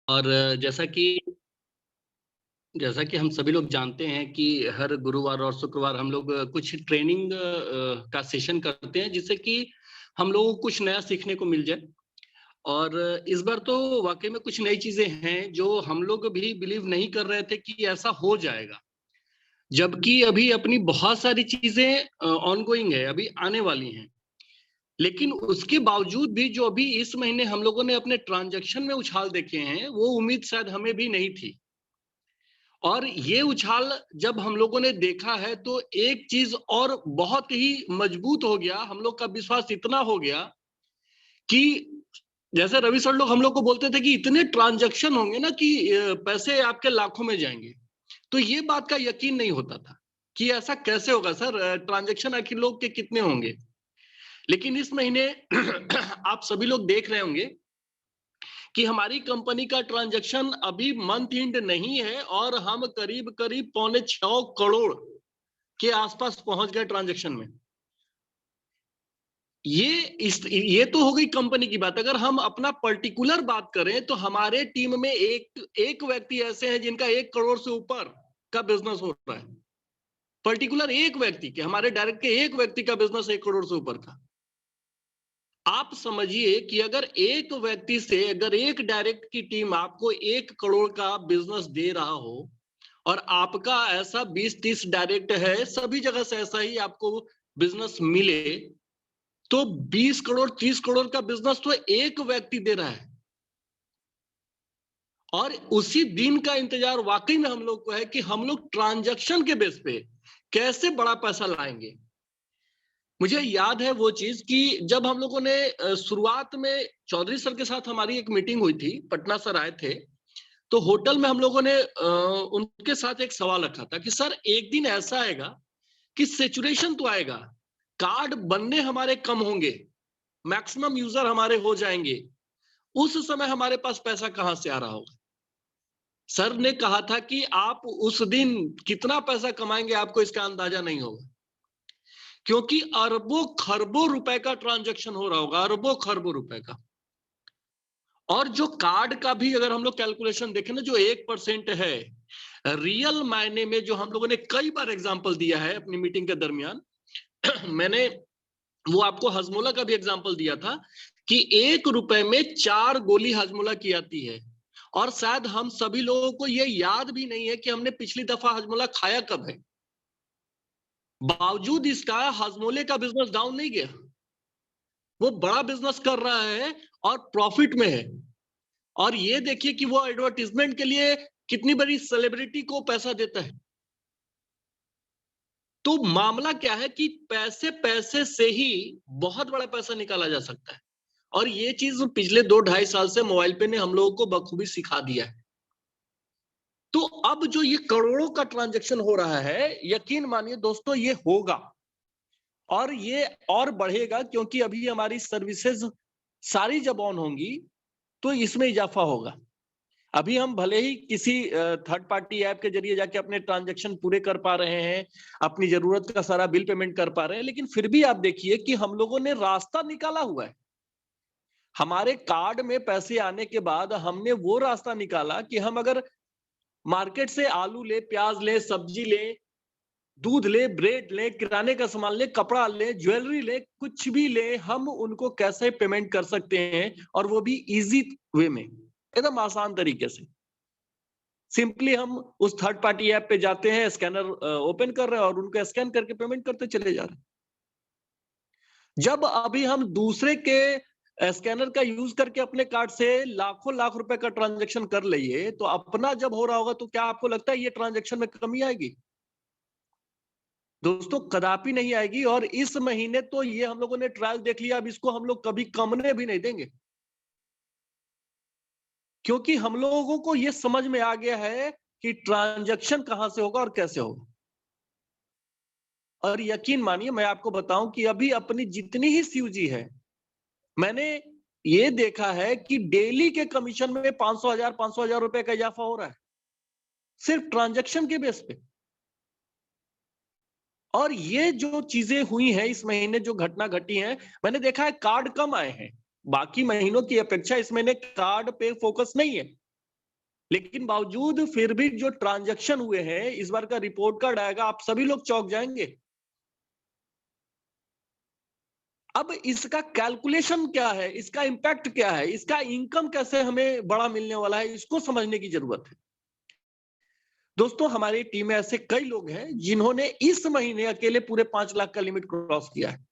और जैसा कि हम सभी लोग जानते हैं कि हर गुरुवार और शुक्रवार हम लोग कुछ ट्रेनिंग का सेशन करते हैं जिससे कि हम लोगों को कुछ नया सीखने को मिल जाए। और इस बार तो वाकई में कुछ नई चीजें हैं जो हम लोग भी बिलीव नहीं कर रहे थे कि ऐसा हो जाएगा, जबकि अभी अपनी बहुत सारी चीजें ऑनगोइंग है, अभी आने वाली हैं। लेकिन उसके बावजूद भी जो अभी इस महीने हम लोगों ने अपने ट्रांजैक्शन में उछाल देखे हैं, वो उम्मीद शायद हमें भी नहीं थी। और ये उछाल जब हम लोगों ने देखा है तो एक चीज और बहुत ही मजबूत हो गया, हम लोग का विश्वास इतना हो गया कि जैसे रवि सर लोग हम लोग को बोलते थे कि इतने ट्रांजैक्शन होंगे ना कि पैसे आपके लाखों में जाएंगे। तो ये बात का यकीन नहीं होता था कि ऐसा कैसे होगा सर, ट्रांजैक्शन आखिर लोग के कितने होंगे। लेकिन इस महीने आप सभी लोग देख रहे होंगे कि हमारी कंपनी का ट्रांजैक्शन अभी मंथ एंड नहीं है और हम करीब करीब 6.25 करोड़ के आसपास पहुंच गए ट्रांजैक्शन में। ये तो हो गई कंपनी की बात। अगर हम अपना पर्टिकुलर बात करें तो हमारे टीम में एक व्यक्ति ऐसे हैं जिनका 1 करोड़ से ऊपर का बिजनेस हो रहा है। पर्टिकुलर एक व्यक्ति के, हमारे डायरेक्ट के एक व्यक्ति का बिजनेस 1 करोड़ से ऊपर का। आप समझिए कि अगर एक व्यक्ति से, अगर एक डायरेक्ट की टीम आपको 1 करोड़ का बिजनेस दे रहा हो और आपका ऐसा 20-30 डायरेक्ट है, सभी जगह से ऐसा ही आपको बिजनेस मिले, तो 20 करोड़ 30 करोड़ का बिजनेस तो एक व्यक्ति दे रहा है। और उसी दिन का इंतजार वाकई में हम लोग को है कि हम लोग ट्रांजैक्शन के बेस पे कैसे बड़ा पैसा लाएंगे। मुझे याद है वो चीज कि जब हम लोगों ने शुरुआत में चौधरी सर के साथ हमारी एक मीटिंग हुई थी, पटना सर आए थे, तो होटल में हम लोगों ने उनके साथ एक सवाल रखा था कि सर एक दिन ऐसा आएगा कि सैचुरेशन तो आएगा, कार्ड बनने हमारे कम होंगे, मैक्सिमम यूजर हमारे हो जाएंगे, उस समय हमारे पास पैसा कहां से आ रहा होगा। सर ने कहा था कि आप उस दिन कितना पैसा कमाएंगे आपको इसका अंदाजा नहीं होगा, क्योंकि अरबों खरबों रुपए का ट्रांजैक्शन हो रहा होगा, अरबों खरबों रुपए का। और जो कार्ड का भी अगर हम लोग कैलकुलेशन देखें ना, जो 1% है, रियल मायने में जो हम लोगों ने कई बार एग्जांपल दिया है अपनी मीटिंग के दरमियान मैंने वो आपको हजमोला का भी एग्जांपल दिया था कि 1 रुपए में 4 गोली हजमोला की आती है। और शायद हम सभी लोगों को ये याद भी नहीं है कि हमने पिछली दफा हजमोला खाया कब है। बावजूद इसका हजमोले का बिजनेस डाउन नहीं गया, वो बड़ा बिजनेस कर रहा है और प्रॉफिट में है। और ये देखिए कि वो एडवर्टीजमेंट के लिए कितनी बड़ी सेलिब्रिटी को पैसा देता है। तो मामला क्या है कि पैसे पैसे से ही बहुत बड़ा पैसा निकाला जा सकता है। और ये चीज पिछले 2-2.5 साल से मोबाइल पे ने हम लोगों को बखूबी सिखा दिया है। तो अब जो ये करोड़ों का ट्रांजैक्शन हो रहा है, यकीन मानिए दोस्तों ये होगा और ये और बढ़ेगा, क्योंकि अभी हमारी सर्विसेज सारी जब ऑन होंगी तो इसमें इजाफा होगा। अभी हम भले ही किसी थर्ड पार्टी ऐप के जरिए जाके अपने ट्रांजैक्शन पूरे कर पा रहे हैं, अपनी जरूरत का सारा बिल पेमेंट कर पा रहे हैं, लेकिन फिर भी आप देखिए कि हम लोगों ने रास्ता निकाला हुआ है। हमारे कार्ड में पैसे आने के बाद हमने वो रास्ता निकाला कि हम अगर मार्केट से आलू ले, प्याज ले, सब्जी ले, दूध ले, ब्रेड ले, किराने का सामान ले, कपड़ा ले, ज्वेलरी ले, कुछ भी ले, हम उनको कैसे पेमेंट कर सकते हैं और वो भी इजी वे में, एकदम आसान तरीके से। सिंपली हम उस थर्ड पार्टी ऐप पे जाते हैं, स्कैनर ओपन कर रहे हैं और उनको स्कैन करके पेमेंट करते चले जा रहे हैं। जब अभी हम दूसरे के स्कैनर का यूज करके अपने कार्ड से लाखों लाख रुपए का ट्रांजैक्शन कर लिए, तो अपना जब हो रहा होगा तो क्या आपको लगता है ये ट्रांजैक्शन में कमी आएगी? दोस्तों कदापि नहीं आएगी। और इस महीने तो ये हम लोगों ने ट्रायल देख लिया, अब इसको हम लोग कभी कमने भी नहीं देंगे, क्योंकि हम लोगों को ये समझ में आ गया है कि ट्रांजैक्शन कहां से होगा और कैसे होगा। और यकीन मानिए मैं आपको बताऊं कि अभी अपनी जितनी ही सीयूजी है, मैंने ये देखा है कि डेली के कमीशन में 500,000 रुपए का इजाफा हो रहा है, सिर्फ ट्रांजैक्शन के बेस पे। और ये जो चीजें हुई हैं इस महीने, जो घटना घटी है, मैंने देखा है कार्ड कम आए हैं। बाकी महीनों की अपेक्षा इस महीने कार्ड पे फोकस नहीं है। लेकिन बावजूद फिर भी जो ट्रांजैक्शन हुए हैं, इस बार का रिपोर्ट कार्ड आएगा, आप सभी लोग चौंक जाएंगे। अब इसका कैलकुलेशन क्या है, इसका इंपैक्ट क्या है, इसका इनकम कैसे हमें बड़ा मिलने वाला है, इसको समझने की जरूरत है। दोस्तों, हमारी टीम में ऐसे कई लोग हैं जिन्होंने इस महीने अकेले पूरे 5 लाख का लिमिट क्रॉस किया है।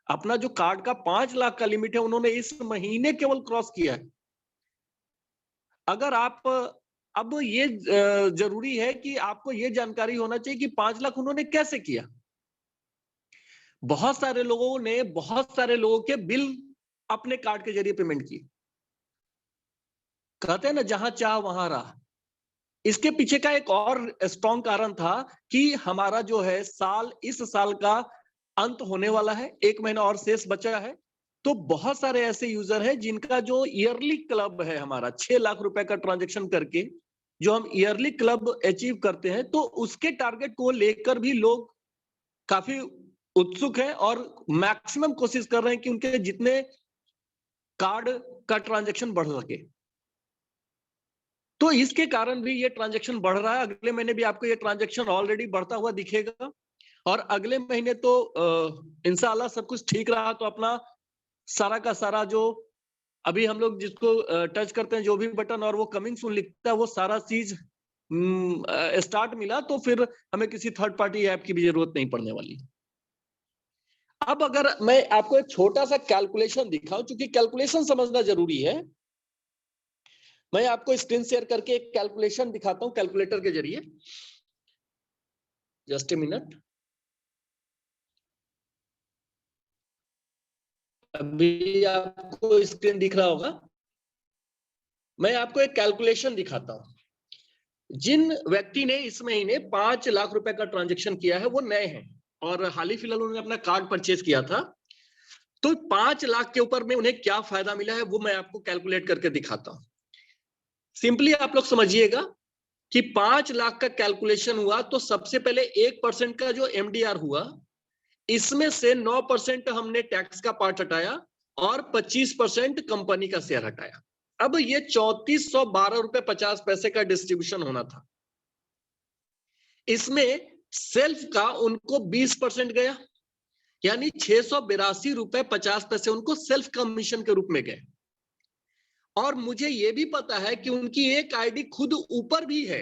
अपना जो कार्ड का 5 लाख का लिमिट है, उन्होंने इस महीने केवल क्रॉस किया है। अगर आप अब ये जरूरी है कि आपको ये जानकारी होना चाहिए कि 5 लाख उन्होंने कैसे किया। बहुत सारे लोगों ने बहुत सारे लोगों के बिल अपने कार्ड के जरिए पेमेंट किए। कहते हैं ना, जहां चाह वहां राह। इसके पीछे का एक और स्ट्रॉन्ग कारण था कि हमारा जो है इस साल का अंत होने वाला है, 1 महीना और शेष बचा है। तो बहुत सारे ऐसे यूजर हैं जिनका जो ईयरली क्लब है हमारा 6 लाख रुपए का ट्रांजैक्शन करके जो हम ईयरली क्लब अचीव करते हैं, तो उसके टारगेट को लेकर भी लोग काफी उत्सुक हैं और मैक्सिमम कोशिश कर रहे हैं कि उनके जितने कार्ड का ट्रांजैक्शन बढ़ सके। तो इसके कारण भी ये ट्रांजैक्शन बढ़ रहा है। अगले महीने भी आपको ये ट्रांजैक्शन ऑलरेडी बढ़ता हुआ दिखेगा और अगले महीने तो इंशाल्लाह सब कुछ ठीक रहा तो अपना सारा का सारा जो अभी हम लोग जिसको टच करते हैं, जो भी बटन और वो कमिंग सून लिखता है, वो सारा चीज स्टार्ट मिला तो फिर हमें किसी थर्ड पार्टी ऐप की भी जरूरत नहीं पड़ने वाली। अब अगर मैं आपको एक छोटा सा कैलकुलेशन दिखाऊं, क्योंकि कैलकुलेशन समझना जरूरी है, मैं आपको स्क्रीन शेयर करके एक कैलकुलेशन दिखाता हूं कैलकुलेटर के जरिए। Just a minute. अभी आपको स्क्रीन दिख रहा होगा। मैं आपको एक कैलकुलेशन दिखाता हूं। जिन व्यक्ति ने इस महीने 5 लाख रुपए का ट्रांजैक्शन किया है वो नए हैं और हाल ही फिलहाल उन्होंने अपना कार्ड परचेज किया था। तो 5 लाख के ऊपर में उन्हें क्या फायदा मिला है वो मैं आपको कैलकुलेट करके दिखाता हूं। सिंपली आप लोग समझिएगा कि 5 लाख का कैलकुलेशन हुआ तो सबसे पहले 1% का जो एमडीआर हुआ, इसमें से 9% हमने टैक्स का पार्ट हटाया और 25% कंपनी का शेयर हटाया। अब ये 3412 रुपए 50 पैसे का डिस्ट्रीब्यूशन होना था। इसमें सेल्फ का उनको 20% गया, यानी 682 रुपए 50 पैसे उनको सेल्फ कमीशन के रूप में गए। और मुझे यह भी पता है कि उनकी एक आईडी खुद ऊपर भी है,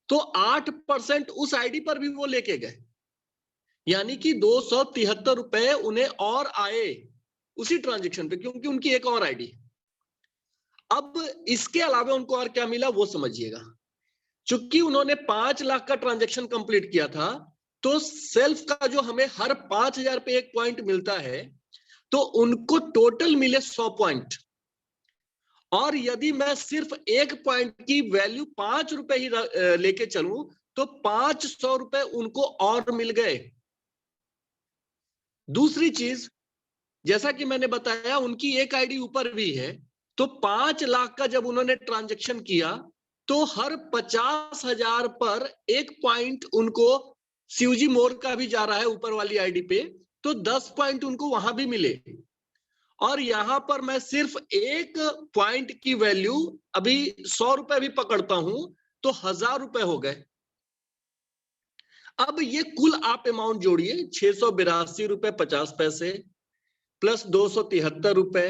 तो 8% उस आईडी पर भी वो लेके गए, यानी कि 273 रुपए उन्हें और आए उसी ट्रांजैक्शन पे, क्योंकि उनकी एक और आईडी। अब इसके अलावा उनको और क्या मिला वो समझिएगा। चूंकि उन्होंने 5 लाख का ट्रांजैक्शन कंप्लीट किया था, तो सेल्फ का जो हमें हर 5000 पे 1 पॉइंट मिलता है, तो उनको टोटल मिले 100 पॉइंट। और यदि मैं सिर्फ 1 पॉइंट की वैल्यू 5 रुपए ही लेके चलूं तो 500 रुपए उनको और मिल गए। दूसरी चीज, जैसा कि मैंने बताया उनकी एक आईडी ऊपर भी है, तो 5 लाख का जब उन्होंने ट्रांजैक्शन किया तो हर 50,000 पर 1 पॉइंट उनको सीयूजी मोर का भी जा रहा है ऊपर वाली आईडी पे, तो 10 पॉइंट उनको वहां भी मिले। और यहां पर मैं सिर्फ 1 पॉइंट की वैल्यू अभी 100 रुपए भी पकड़ता हूं तो 1000 रुपए हो गए। अब ये कुल आप अमाउंट जोड़िए, 682 रुपए 50 पैसे प्लस 273 रुपए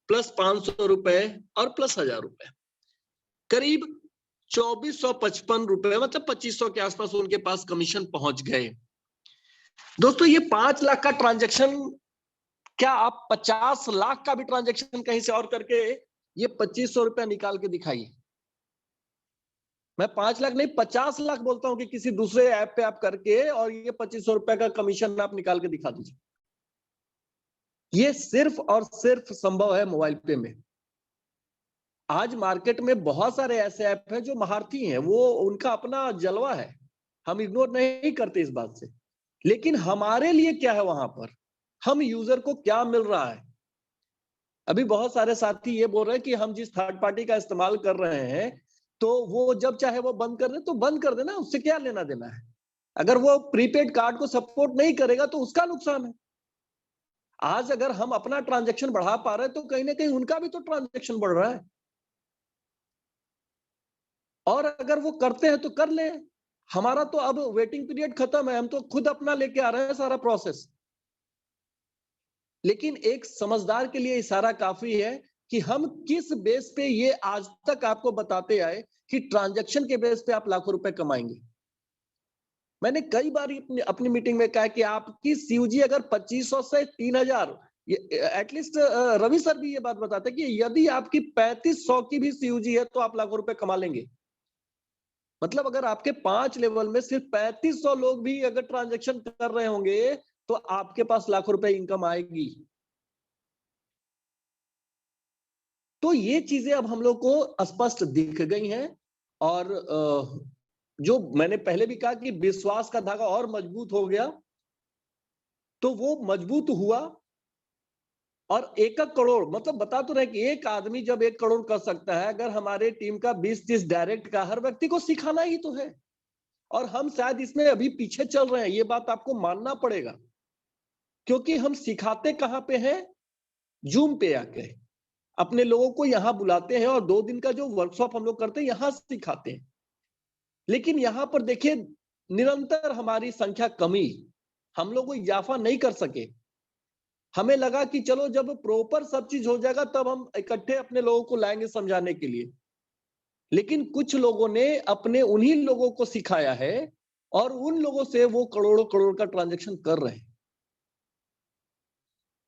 प्लस 500 रुपए और प्लस 1000 रुपए, करीब 2455 रुपए, मतलब 2500 के आसपास उनके पास कमीशन पहुंच गए। दोस्तों, ये 5 लाख का ट्रांजैक्शन, क्या आप 50 लाख का भी ट्रांजैक्शन कहीं से और करके ये 2500 रुपया निकाल के दिखाइए। मैं 5 लाख नहीं 50 लाख बोलता हूं कि किसी दूसरे ऐप पे आप करके और ये 2500 रुपए का कमीशन आप निकाल के दिखा दीजिए। ये सिर्फ और सिर्फ संभव है मोबाइल पे में। आज मार्केट में बहुत सारे ऐसे ऐप हैं जो महारथी हैं, वो उनका अपना जलवा है, हम इग्नोर नहीं करते इस बात से। लेकिन हमारे लिए क्या है वहां पर, हम यूजर को क्या मिल रहा है। अभी बहुत सारे साथी ये बोल रहे हैं कि हम जिस थर्ड पार्टी का इस्तेमाल कर रहे हैं तो वो जब चाहे वो बंद कर दे तो बंद कर देना, उससे क्या लेना देना है। अगर वो प्रीपेड कार्ड को सपोर्ट नहीं करेगा तो उसका नुकसान है। आज अगर हम अपना ट्रांजैक्शन बढ़ा पा रहे हैं तो कहीं ना कहीं उनका भी तो ट्रांजैक्शन बढ़ रहा है। और अगर वो करते हैं तो कर ले, हमारा तो अब वेटिंग पीरियड खत्म है, हम तो खुद अपना लेके आ रहे हैं सारा प्रोसेस। लेकिन एक समझदार के लिए इशारा काफी है कि हम किस बेस पे ये आज तक आपको बताते आए कि ट्रांजैक्शन के बेस पे आप लाखों रुपए कमाएंगे। मैंने कई बार अपनी मीटिंग में कहा कि आपकी सीयूजी अगर 2500 से 3000, एटलीस्ट रवि सर भी ये बात बताते हैं कि यदि आपकी 3500 की भी सीयूजी है तो आप लाखों रुपए कमा लेंगे। मतलब अगर आपके 5 लेवल में सिर्फ 3500 लोग भी अगर ट्रांजैक्शन कर रहे होंगे तो आपके पास लाखों रुपए इनकम आएगी। तो ये चीजें अब हम लोग को स्पष्ट दिख गई हैं। और जो मैंने पहले भी कहा कि विश्वास का धागा और मजबूत हो गया, तो वो मजबूत हुआ। और 1 करोड़ मतलब बता तो रहे कि एक आदमी जब 1 करोड़ कर सकता है, अगर हमारे टीम का 20-30 डायरेक्ट का, हर व्यक्ति को सिखाना ही तो है। और हम शायद इसमें अभी पीछे चल रहे हैं, ये बात आपको मानना पड़ेगा, क्योंकि हम सिखाते कहां पे हैं? जूम पे आके अपने लोगों को यहां बुलाते हैं और 2 दिन का जो वर्कशॉप हम लोग करते हैं यहां सिखाते हैं। लेकिन यहां पर देखिए निरंतर हमारी संख्या कमी, हम लोग इजाफा नहीं कर सके। हमें लगा कि चलो जब प्रॉपर सब चीज हो जाएगा तब हम इकट्ठे अपने लोगों को लाएंगे समझाने के लिए। लेकिन कुछ लोगों ने अपने उन्हीं लोगों को सिखाया है और उन लोगों से वो करोड़ों करोड़ का ट्रांजैक्शन कर रहे हैं।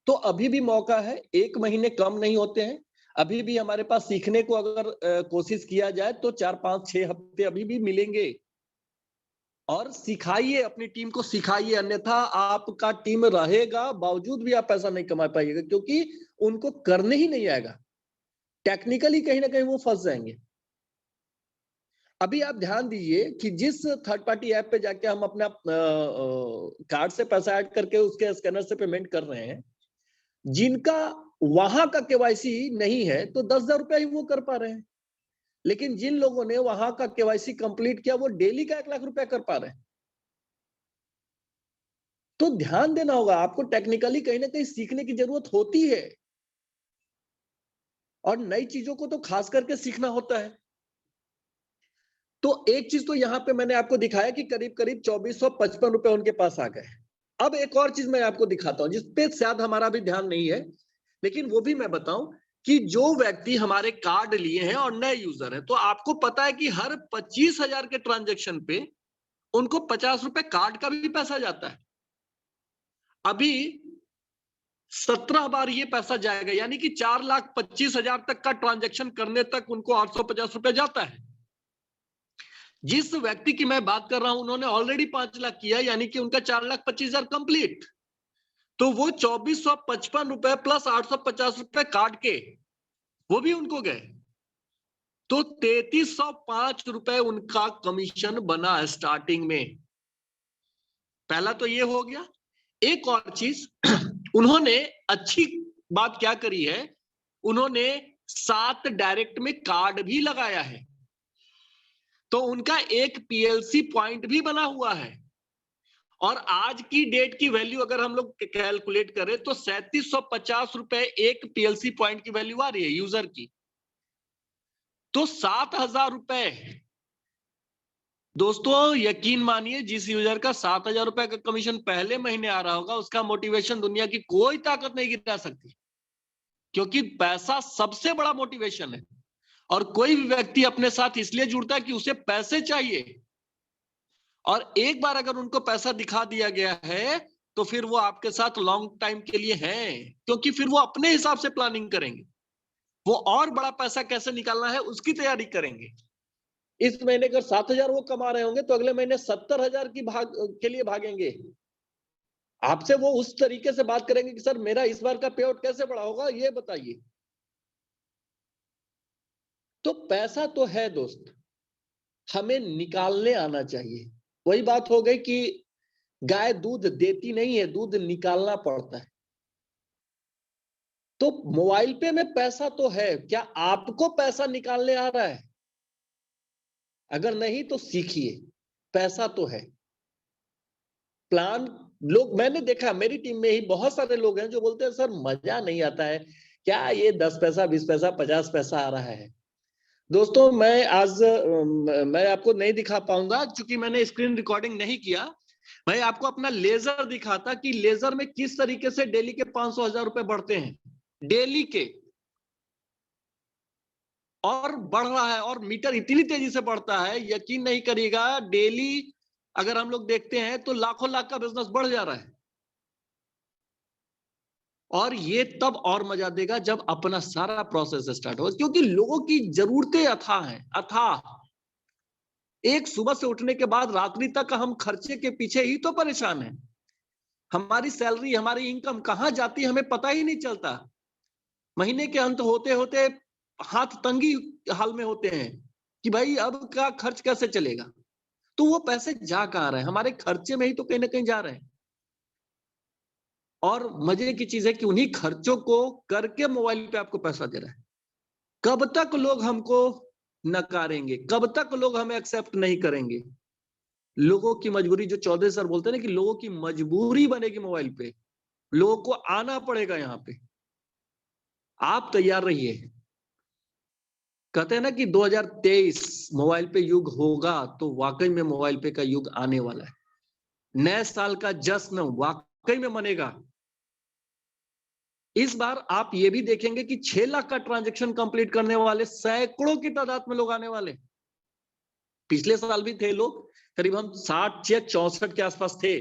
तो अभी भी मौका है, 1 महीने कम नहीं होते हैं। अभी भी हमारे पास सीखने को अगर कोशिश किया जाए तो 4-5-6 हफ्ते अभी भी मिलेंगे। और सिखाइए, अपनी टीम को सिखाइए, अन्यथा आपका टीम रहेगा बावजूद भी आप पैसा नहीं कमा पाइएगा, क्योंकि उनको करने ही नहीं आएगा। टेक्निकली कहीं ना कहीं वो फंस जाएंगे। अभी आप ध्यान दीजिए कि जिस थर्ड पार्टी ऐप पे जाके हम अपना कार्ड से पैसा ऐड करके उसके स्कैनर से पेमेंट कर रहे हैं, जिनका वहां का केवाईसी नहीं है तो 10,000 रुपया ही वो कर पा रहे हैं। लेकिन जिन लोगों ने वहां का केवाईसी कंप्लीट किया वो डेली का 1 लाख रुपया कर पा रहे हैं। तो ध्यान देना होगा, आपको टेक्निकली कहीं ना कहीं सीखने की जरूरत होती है। और नई चीजों को तो खास करके सीखना होता है। तो एक चीज तो यहां पे मैंने आपको दिखाया कि करीब करीब 2455 रुपए उनके पास आ गए। अब एक और चीज मैं आपको दिखाता हूं जिसपे शायद हमारा भी ध्यान नहीं है, लेकिन वो भी मैं बताऊं कि जो व्यक्ति हमारे कार्ड लिए हैं और नए यूजर हैं, तो आपको पता है कि हर 25,000 के ट्रांजेक्शन पे उनको 50 रुपए कार्ड का भी पैसा जाता है। अभी 17 बार ये पैसा जाएगा, यानी कि 4,25,000 तक का ट्रांजेक्शन करने तक उनको 850 रुपए जाता है। जिस व्यक्ति की मैं बात कर रहा हूं उन्होंने ऑलरेडी 5 लाख किया, यानी कि उनका 4,25,000 कंप्लीट। तो वो 2,455 रुपए प्लस 850 रुपए काट के वो भी उनको गए, तो 3,305 रुपए उनका कमीशन बना स्टार्टिंग में। पहला तो ये हो गया। एक और चीज उन्होंने अच्छी बात क्या करी है, उन्होंने 7 डायरेक्ट में कार्ड भी लगाया है, तो उनका एक पीएलसी पॉइंट भी बना हुआ है। और आज की डेट की वैल्यू अगर हम लोग कैलकुलेट करें तो 3,750 रुपए एक पीएलसी पॉइंट की वैल्यू आ रही है यूजर की। तो 7,000 रुपए दोस्तों, यकीन मानिए जिस यूजर का 7,000 रुपए का कमीशन पहले महीने आ रहा होगा उसका मोटिवेशन दुनिया की कोई ताकत नहीं गिरा सकती, क्योंकि पैसा सबसे बड़ा मोटिवेशन है। और कोई भी व्यक्ति अपने साथ इसलिए जुड़ता है कि उसे पैसे चाहिए, और एक बार अगर उनको पैसा दिखा दिया गया है तो फिर वो आपके साथ लॉन्ग टाइम के लिए हैं, क्योंकि फिर वो अपने हिसाब से प्लानिंग करेंगे, वो और बड़ा पैसा कैसे निकालना है उसकी तैयारी करेंगे। इस महीने अगर 7,000 वो कमा रहे होंगे तो अगले महीने 70,000 की भाग के लिए भागेंगे। आपसे वो उस तरीके से बात करेंगे कि सर मेरा इस बार का पे आउट कैसे बड़ा होगा ये बताइए। तो पैसा तो है दोस्त, हमें निकालने आना चाहिए। वही बात हो गई कि गाय दूध देती नहीं है, दूध निकालना पड़ता है। तो मोबाइल पे में पैसा तो है, क्या आपको पैसा निकालने आ रहा है? अगर नहीं तो सीखिए, पैसा तो है। प्लान लोग मैंने देखा मेरी टीम में ही बहुत सारे लोग हैं जो बोलते हैं सर मजा नहीं आता है, क्या ये 10 पैसा 20 पैसा 50 पैसा आ रहा है। दोस्तों मैं आज मैं आपको नहीं दिखा पाऊंगा क्योंकि मैंने स्क्रीन रिकॉर्डिंग नहीं किया। मैं आपको अपना लेजर दिखाता कि लेजर में किस तरीके से डेली के 500,000 रुपए बढ़ते हैं, डेली के, और बढ़ रहा है, और मीटर इतनी तेजी से बढ़ता है, यकीन नहीं करिएगा। डेली अगर हम लोग देखते हैं तो लाखों लाख का बिजनेस बढ़ जा रहा है। और ये तब और मजा देगा जब अपना सारा प्रोसेस स्टार्ट हो, क्योंकि लोगों की जरूरतें अथाह हैं, अथाह। एक सुबह से उठने के बाद रात्रि तक हम खर्चे के पीछे ही तो परेशान हैं। हमारी सैलरी, हमारी इनकम कहां जाती है हमें पता ही नहीं चलता। महीने के अंत होते होते हाथ तंगी हाल में होते हैं कि भाई अब का खर्च कैसे चलेगा। तो वो पैसे जा कहां रहे हैं? हमारे खर्चे में ही तो कहीं ना कहीं जा रहे हैं। और मजे की चीज है कि उन्हीं खर्चों को करके मोबाइल पे आपको पैसा दे रहा है। कब तक लोग हमको नकारेंगे? कब तक लोग हमें एक्सेप्ट नहीं करेंगे? लोगों की मजबूरी, जो चौधरी सर बोलते हैं ना कि लोगों की मजबूरी बनेगी मोबाइल पे, लोगों को आना पड़ेगा यहाँ पे। आप तैयार रहिए। कहते हैं ना कि 2023 मोबाइल पे युग होगा, तो वाकई में मोबाइल पे का युग आने वाला है। नए साल का जश्न वाकई में मनेगा। इस बार आप ये भी देखेंगे कि 6 लाख का ट्रांजैक्शन कंप्लीट करने वाले सैकड़ों की तादाद में लोग आने वाले। पिछले साल भी थे लोग, करीब हम 60 या 64 के आसपास थे।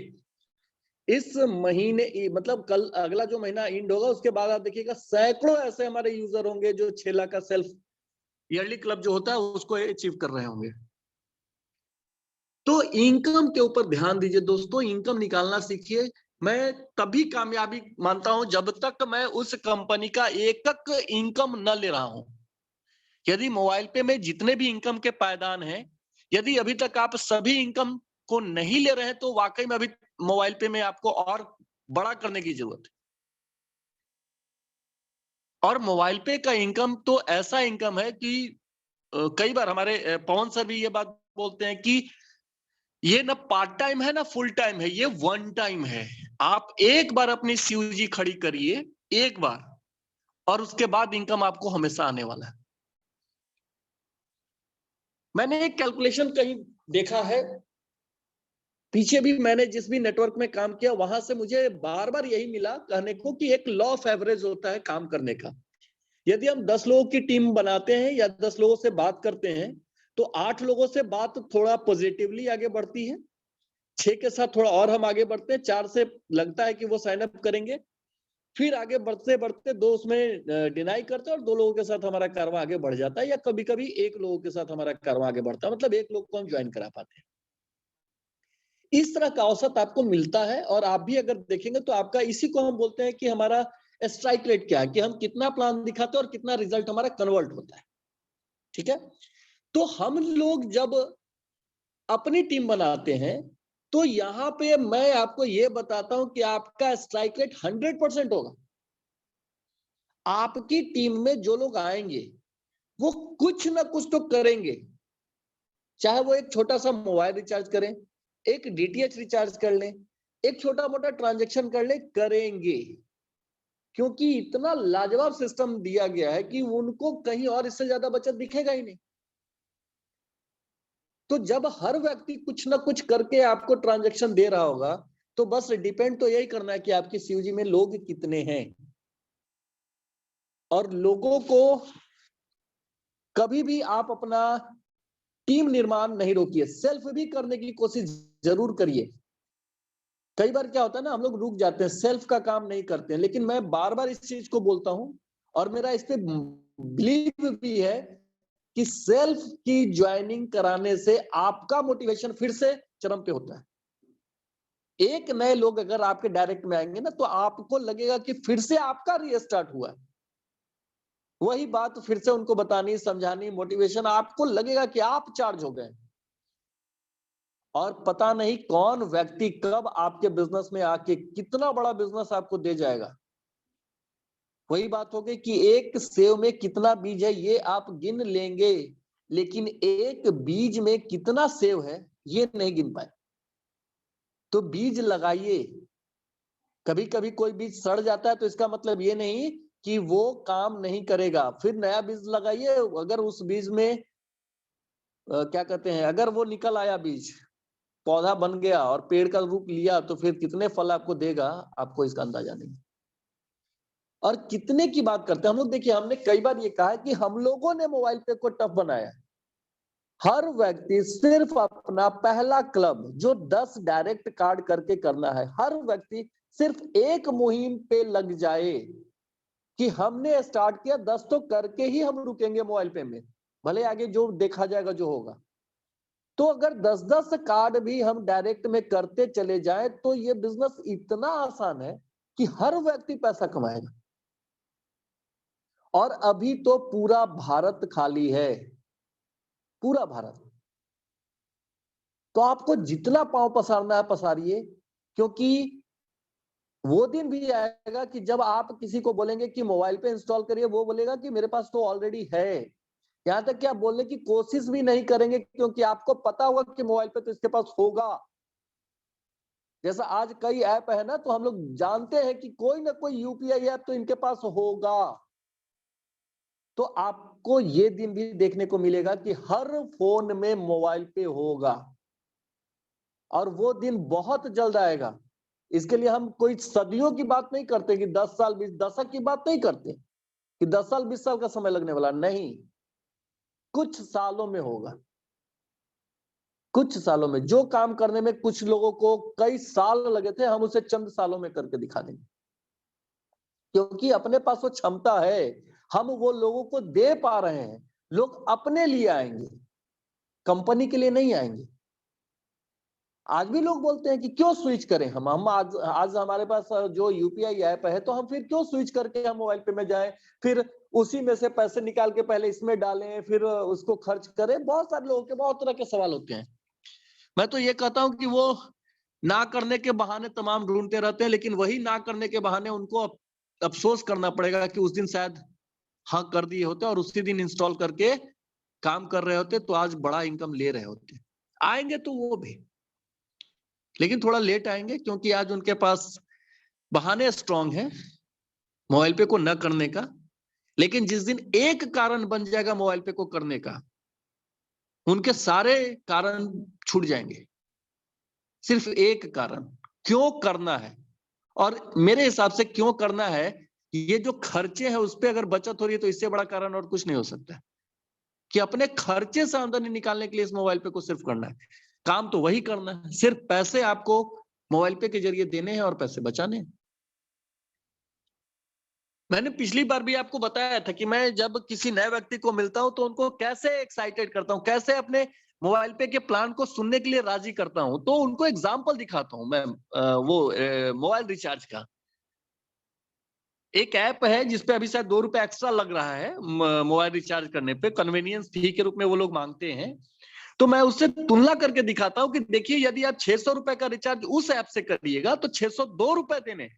इस महीने मतलब कल अगला जो महीना एंड होगा उसके बाद आप देखिएगा सैकड़ों ऐसे हमारे यूजर होंगे जो 6 लाख का सेल्फ ईयरली क्लब जो होता है उसको अचीव कर रहे होंगे। तो इनकम के ऊपर ध्यान दीजिए दोस्तों, इनकम निकालना सीखिए। मैं तभी कामयाबी मानता हूं जब तक मैं उस कंपनी का एकक इनकम न ले रहा हूं। यदि मोबाइल पे में जितने भी इनकम के पायदान हैं, यदि अभी तक आप सभी इनकम को नहीं ले रहे हैं तो वाकई में अभी मोबाइल पे में आपको और बड़ा करने की जरूरत है। और मोबाइल पे का इनकम तो ऐसा इनकम है कि कई बार हमारे पवन सर भी ये बात बोलते हैं कि ये ना पार्ट टाइम है ना फुल टाइम है, ये वन टाइम है। आप एक बार अपनी सीयूजी खड़ी करिए, एक बार, और उसके बाद इनकम आपको हमेशा आने वाला है। मैंने एक कैलकुलेशन कहीं देखा है, पीछे भी मैंने जिस भी नेटवर्क में काम किया वहां से मुझे बार बार यही मिला कहने को कि एक लॉ ऑफ एवरेज होता है काम करने का। यदि हम 10 लोगों की टीम बनाते हैं या 10 लोगों से बात करते हैं तो 8 लोगों से बात थोड़ा पॉजिटिवली आगे बढ़ती है, 6 के साथ थोड़ा और हम आगे बढ़ते हैं, 4 से लगता है कि वो साइन अप करेंगे, फिर आगे बढ़ते बढ़ते 2 उसमें डिनाई करते हैं और 2 लोगों के साथ हमारा कारवां आगे बढ़ जाता है, या कभी कभी 1 लोगों के साथ हमारा कारवां आगे बढ़ता है, मतलब 1 लोग को हम ज्वाइन करा पाते हैं। इस तरह का औसत आपको मिलता है। और आप भी अगर देखेंगे तो आपका, इसी को हम बोलते हैं कि हमारा स्ट्राइक रेट क्या है, कि हम कितना प्लान दिखाते हैं और कितना रिजल्ट हमारा कन्वर्ट होता है। ठीक है, तो हम लोग जब अपनी टीम बनाते हैं तो यहां पे मैं आपको यह बताता हूं कि आपका स्ट्राइक रेट 100% होगा। आपकी टीम में जो लोग आएंगे वो कुछ ना कुछ तो करेंगे, चाहे वो एक छोटा सा मोबाइल रिचार्ज करें, एक डीटीएच रिचार्ज कर लें, एक छोटा मोटा ट्रांजैक्शन कर ले, करेंगे। क्योंकि इतना लाजवाब सिस्टम दिया गया है कि उनको कहीं और इससे ज्यादा बचत दिखेगा ही नहीं। तो जब हर व्यक्ति कुछ ना कुछ करके आपको ट्रांजैक्शन दे रहा होगा तो बस डिपेंड तो यही करना है कि आपकी सीयूजी में लोग कितने हैं। और लोगों को कभी भी आप अपना टीम निर्माण नहीं रोकिए, सेल्फ भी करने की कोशिश जरूर करिए। कई बार क्या होता है ना, हम लोग रुक जाते हैं, सेल्फ का काम नहीं करते हैं, लेकिन मैं बार बार इस चीज को बोलता हूं और मेरा इस पे बिलीव भी है कि सेल्फ की ज्वाइनिंग कराने से आपका मोटिवेशन फिर से चरम पे होता है। एक नए लोग अगर आपके डायरेक्ट में आएंगे ना तो आपको लगेगा कि फिर से आपका रीस्टार्ट हुआ है। वही बात फिर से उनको बतानी, समझानी, मोटिवेशन, आपको लगेगा कि आप चार्ज हो गए। और पता नहीं कौन व्यक्ति कब आपके बिजनेस में आके कितना बड़ा बिजनेस आपको दे जाएगा। वही बात हो गई कि एक सेव में कितना बीज है ये आप गिन लेंगे, लेकिन एक बीज में कितना सेव है ये नहीं गिन पाए। तो बीज लगाइए। कभी कभी कोई बीज सड़ जाता है तो इसका मतलब ये नहीं कि वो काम नहीं करेगा, फिर नया बीज लगाइए, अगर उस बीज में क्या कहते हैं, अगर वो निकल आया बीज, पौधा बन गया और पेड़ का रूप लिया, तो फिर कितने फल आपको देगा, आपको इसका अंदाजा नहीं। और कितने की बात करते हैं हम लोग। देखिए, हमने कई बार ये कहा है कि हम लोगों ने मोबाइल पे को टफ बनाया। हर व्यक्ति सिर्फ अपना पहला क्लब जो 10 डायरेक्ट कार्ड करके करना है, हर व्यक्ति सिर्फ एक मुहिम पे लग जाए कि हमने स्टार्ट किया, 10 तो करके ही हम रुकेंगे मोबाइल पे में, भले आगे जो देखा जाएगा जो होगा। तो अगर 10-10 कार्ड भी हम डायरेक्ट में करते चले जाएं, तो ये बिजनेस इतना आसान है कि हर व्यक्ति पैसा कमाएगा। और अभी तो पूरा भारत खाली है, पूरा भारत। तो आपको जितना पांव पसारना है पसारिए, क्योंकि वो दिन भी आएगा कि जब आप किसी को बोलेंगे कि मोबाइल पे इंस्टॉल करिए, वो बोलेगा कि मेरे पास तो ऑलरेडी है। यहां तक कि आप बोलने की कोशिश भी नहीं करेंगे, क्योंकि आपको पता होगा कि मोबाइल पे तो इसके पास होगा। जैसा आज कई ऐप है ना, तो हम लोग जानते हैं कि कोई ना कोई यूपीआई ऐप तो इनके पास होगा। तो आपको ये दिन भी देखने को मिलेगा कि हर फोन में मोबाइल पे होगा, और वो दिन बहुत जल्द आएगा। इसके लिए हम कोई सदियों की बात नहीं करते कि 10 साल 20 दशक की बात नहीं करते कि 10 साल 20 साल का समय लगने वाला नहीं, कुछ सालों में होगा। कुछ सालों में जो काम करने में कुछ लोगों को कई साल लगे थे, हम उसे चंद सालों में करके दिखा देंगे, क्योंकि अपने पास वो क्षमता है, हम वो लोगों को दे पा रहे हैं। लोग अपने लिए आएंगे, कंपनी के लिए नहीं आएंगे। आज भी लोग बोलते हैं कि क्यों स्विच करें हम आज हमारे पास जो यूपीआई ऐप है, तो हम फिर क्यों स्विच करके हम मोबाइल पे में जाएं, फिर उसी में से पैसे निकाल के पहले इसमें डालें, फिर उसको खर्च करें। बहुत सारे लोगों के बहुत तरह के सवाल होते हैं। मैं तो ये कहता हूं कि वो ना करने के बहाने तमाम ढूंढते रहते हैं, लेकिन वही ना करने के बहाने उनको अफसोस करना पड़ेगा कि उस दिन शायद हाँ कर दिए होते और उसी दिन इंस्टॉल करके काम कर रहे होते, तो आज बड़ा इनकम ले रहे होते। आएंगे तो वो भी, लेकिन थोड़ा लेट आएंगे, क्योंकि आज उनके पास बहाने स्ट्रांग है मोबाइल पे को न करने का। लेकिन जिस दिन एक कारण बन जाएगा मोबाइल पे को करने का, उनके सारे कारण छूट जाएंगे। सिर्फ एक कारण, क्यों करना है। और मेरे हिसाब से क्यों करना है, ये जो खर्चे हैं उस पर अगर बचत हो रही है, तो इससे बड़ा कारण और कुछ नहीं हो सकता कि अपने खर्चे से आमदनी निकालने के लिए इस मोबाइल पे को सिर्फ करना है। काम तो वही करना है, सिर्फ पैसे आपको मोबाइल पे के जरिए देने हैं और पैसे बचाने हैं। मैंने पिछली बार भी आपको बताया था कि मैं जब किसी नए व्यक्ति को मिलता हूं, तो उनको कैसे एक्साइटेड करता हूं, कैसे अपने मोबाइल पे के प्लान को सुनने के लिए राजी करता हूं। तो उनको एग्जाम्पल दिखाता हूं मैं, वो मोबाइल रिचार्ज का एक ऐप है जिसपे अभी शायद 2 रुपए एक्स्ट्रा लग रहा है मोबाइल रिचार्ज करने पे, कन्वीनियंस फी के रूप में वो लोग मांगते हैं। तो मैं उससे तुलना करके दिखाता हूं कि देखिए, यदि आप 600 रुपए का रिचार्ज उस ऐप से करिएगा तो 602 रुपए देने,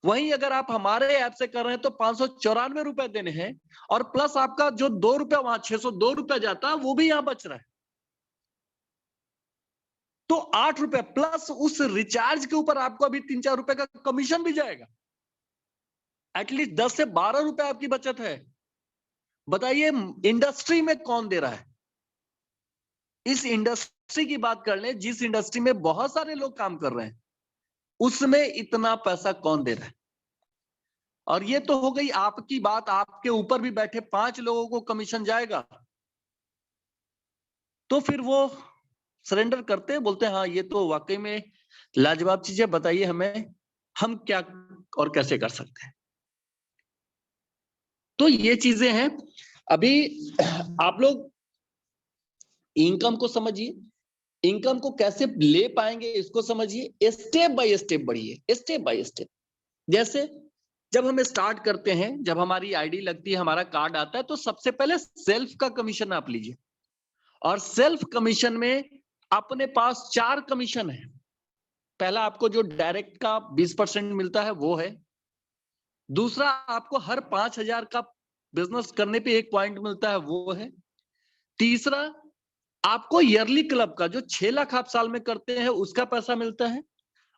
वहीं अगर आप हमारे ऐप से कर रहे हैं तो 594 रुपए देने हैं, और प्लस आपका जो 2 रुपए वहां 602 रुपए जाता है, वो भी यहां बच रहा है। तो 8 रुपए प्लस उस रिचार्ज के ऊपर आपको अभी 3-4 रुपए का कमीशन भी जाएगा। एटलीस्ट 10 से 12 रुपए आपकी बचत है। बताइए, इंडस्ट्री में कौन दे रहा है। इस इंडस्ट्री की बात कर लें, जिस इंडस्ट्री में बहुत सारे लोग काम कर रहे हैं, उसमें इतना पैसा कौन दे रहा है। और ये तो हो गई आपकी बात, आपके ऊपर भी बैठे 5 लोगों को कमीशन जाएगा। तो फिर वो सरेंडर करते हैं, बोलते हैं हाँ ये तो वाकई में लाजवाब चीज है, बताइए हमें, हम क्या और कैसे कर सकते हैं। तो ये चीजें हैं। अभी आप लोग इनकम को समझिए, इनकम को कैसे ले पाएंगे इसको समझिए, स्टेप बाय स्टेप बढ़िए, स्टेप बाय स्टेप। जैसे जब हम स्टार्ट करते हैं, जब हमारी आईडी लगती है, हमारा कार्ड आता है, तो सबसे पहले सेल्फ का कमीशन आप लीजिए। और सेल्फ कमीशन में अपने पास 4 कमीशन है। पहला, आपको जो डायरेक्ट का 20% मिलता है वो है। दूसरा, आपको हर 5,000 का बिजनेस करने पे 1 पॉइंट मिलता है, वो है। तीसरा, आपको ईयरली क्लब का जो 6 लाख आप साल में करते हैं उसका पैसा मिलता है।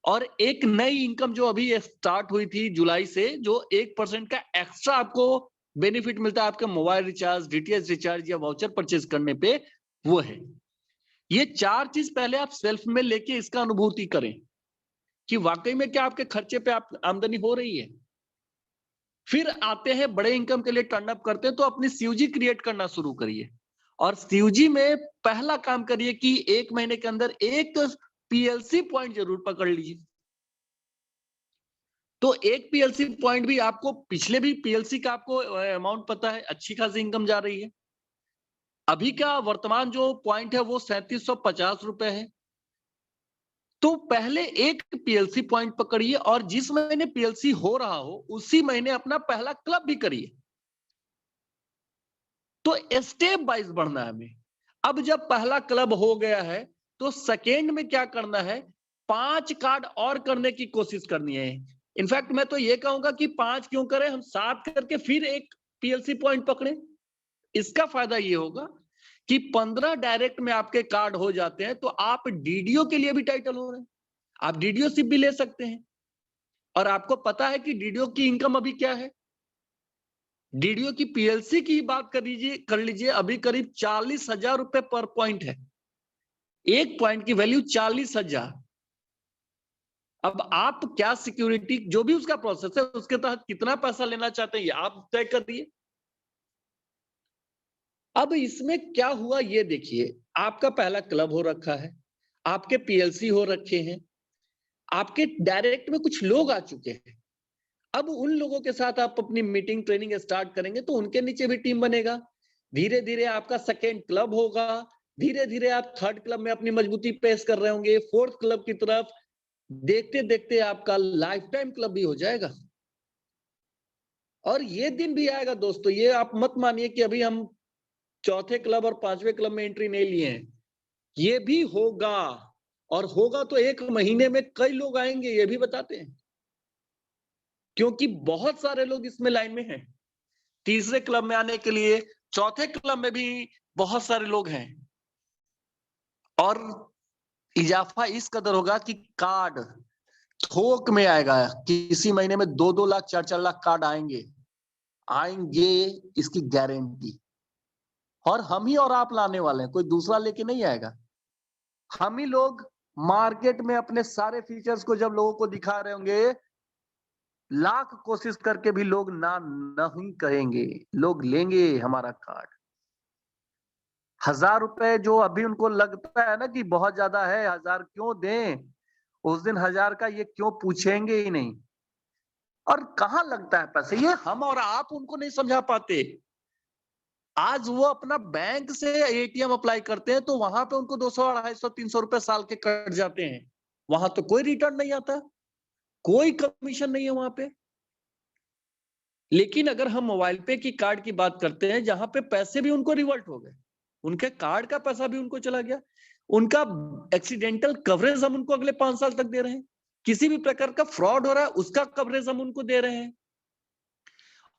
और एक नई इनकम जो अभी स्टार्ट हुई थी जुलाई से, जो 1% का एक्स्ट्रा आपको बेनिफिट मिलता है आपके मोबाइल रिचार्ज, डीटीएच रिचार्ज या वाउचर परचेज करने पे, वो है। ये 4 चीज पहले आप सेल्फ में लेके इसका अनुभूति करें कि वाकई में क्या आपके खर्चे पे आप आमदनी हो रही है। फिर आते हैं बड़े इनकम के लिए टर्न अप करते हैं, तो अपनी सीयूजी क्रिएट करना शुरू करिए। और सीयूजी में पहला काम करिए कि 1 महीने के अंदर एक पीएलसी पॉइंट जरूर पकड़ लीजिए। तो एक पीएलसी पॉइंट भी आपको, पिछले भी पीएलसी का आपको अमाउंट पता है, अच्छी खासी इनकम जा रही है। अभी का वर्तमान जो पॉइंट है वो 3750 रुपए है। तो पहले एक पीएलसी पॉइंट पकड़िए और जिस महीने पीएलसी हो रहा हो उसी महीने अपना पहला क्लब भी करिए। तो स्टेप वाइज बढ़ना है हमें। अब जब पहला क्लब हो गया है तो सेकेंड में क्या करना है, 5 कार्ड और करने की कोशिश करनी है। इनफैक्ट मैं तो ये कहूंगा कि 5 क्यों करें, हम 7 करके फिर एक पीएलसी पॉइंट पकड़े। इसका फायदा ये होगा कि 15 डायरेक्ट में आपके कार्ड हो जाते हैं तो आप डीडीओ के लिए भी टाइटल हो रहे हैं, आप डीडीओशिप भी ले सकते हैं। और आपको पता है कि डीडीओ की इनकम अभी क्या है, डीडीओ की पीएलसी की बात कर लीजिए अभी करीब 40,000 रुपए पर पॉइंट है। एक पॉइंट की वैल्यू 40,000। अब आप क्या सिक्योरिटी, जो भी उसका प्रोसेस है उसके तहत कितना पैसा लेना चाहते हैं ये आप तय करिए। अब इसमें क्या हुआ ये देखिए, आपका पहला क्लब हो रखा है, आपके पीएलसी हो रखे हैं, आपके डायरेक्ट में कुछ लोग आ चुके हैं। अब उन लोगों के साथ आप अपनी मीटिंग ट्रेनिंग स्टार्ट करेंगे तो उनके नीचे भी टीम बनेगा। धीरे धीरे आपका सेकेंड क्लब होगा, धीरे धीरे आप थर्ड क्लब में अपनी मजबूती पेश कर रहे होंगे, फोर्थ क्लब की तरफ, देखते देखते आपका लाइफ टाइम क्लब भी हो जाएगा। और ये दिन भी आएगा दोस्तों, ये आप मत मानिए कि अभी हम चौथे क्लब और 5वें क्लब में एंट्री नहीं लिए हैं, ये भी होगा। और होगा तो 1 महीने में कई लोग आएंगे, ये भी बताते हैं, क्योंकि बहुत सारे लोग इसमें लाइन में हैं। तीसरे क्लब में आने के लिए, चौथे क्लब में भी बहुत सारे लोग हैं। और इजाफा इस कदर होगा कि कार्ड थोक में आएगा, किसी महीने में 2-2 लाख 4-4 लाख कार्ड आएंगे आएंगे, इसकी गारंटी। और हम ही और आप लाने वाले हैं, कोई दूसरा लेके नहीं आएगा। हम ही लोग मार्केट में अपने सारे फीचर्स को जब लोगों को दिखा रहे होंगे, लाख कोशिश करके भी लोग ना नहीं कहेंगे, लोग लेंगे हमारा कार्ड। 1000 रुपए जो अभी उनको लगता है ना कि बहुत ज्यादा है, 1000 क्यों दें, उस दिन 1000 का ये क्यों पूछेंगे ही नहीं। और कहाँ लगता है पैसे, ये हम और आप उनको नहीं समझा पाते। आज वो अपना बैंक से एटीएम अप्लाई करते हैं तो वहां पे उनको 200, 250, 300 रुपए साल के कट जाते हैं। वहां तो कोई रिटर्न नहीं आता, कोई कमीशन नहीं है वहां पे। लेकिन अगर हम मोबाइल पे की कार्ड की बात करते हैं, जहां पे पैसे भी उनको रिवर्ट हो गए, उनके कार्ड का पैसा भी उनको चला गया, उनका एक्सीडेंटल कवरेज हम उनको अगले 5 साल तक दे रहे हैं, किसी भी प्रकार का फ्रॉड हो रहा है उसका कवरेज हम उनको दे रहे हैं।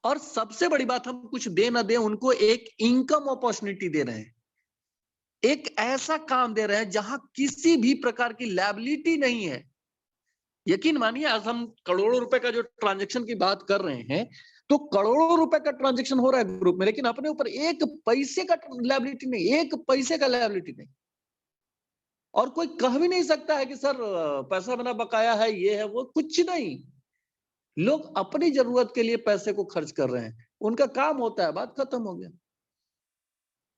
और सबसे बड़ी बात, हम कुछ दे ना दे, उनको एक इनकम अपॉर्चुनिटी दे रहे हैं, एक ऐसा काम दे रहे हैं जहां किसी भी प्रकार की लायबिलिटी नहीं है। यकीन मानिए, आज हम करोड़ों रुपए का जो ट्रांजैक्शन की बात कर रहे हैं, तो करोड़ों रुपए का ट्रांजैक्शन हो रहा है ग्रुप में, लेकिन अपने ऊपर एक पैसे का लायबिलिटी नहीं, एक पैसे का लायबिलिटी नहीं। और कोई कह भी नहीं सकता है कि सर पैसा बना बकाया है, ये है वो, कुछ नहीं। लोग अपनी जरूरत के लिए पैसे को खर्च कर रहे हैं, उनका काम होता है, बात खत्म हो गया।